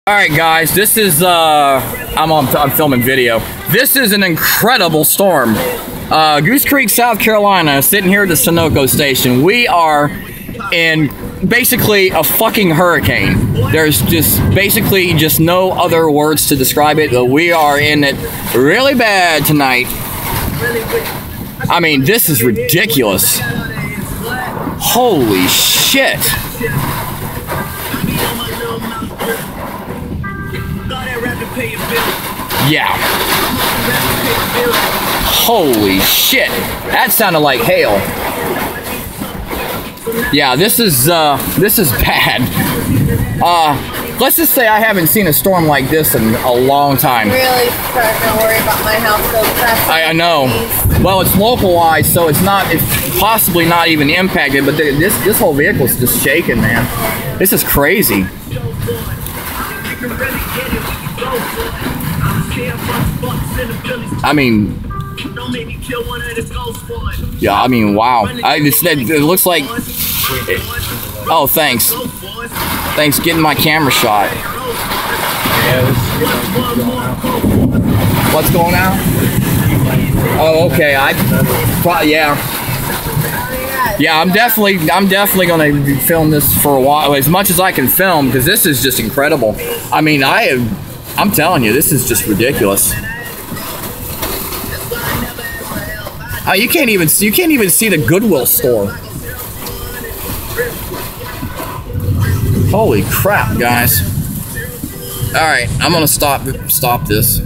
All right, guys, this is I'm filming video. This is an incredible storm. Goose Creek, South Carolina, sitting here at the Sunoco station. We are in basically a fucking hurricane. There's just basically just no other words to describe it. But we are in it really bad tonight. I mean, this is ridiculous. Holy shit. Yeah. Holy shit. That sounded like hail. Yeah, this is bad. Let's just say I haven't seen a storm like this in a long time. I'm really starting to worry about my house so fast. I know. Well, it's localized, so it's possibly not even impacted, but this whole vehicle is just shaking, man. This is crazy. I mean, yeah, I mean, wow. It looks like, oh, thanks. Thanks getting my camera shot. What's going on? Oh, okay. Yeah, I'm definitely gonna film this for a while, as much as I can film, because this is just incredible. I mean, I'm telling you, this is just ridiculous. You can't even see the Goodwill store. Holy crap, guys! All right, I'm gonna stop this.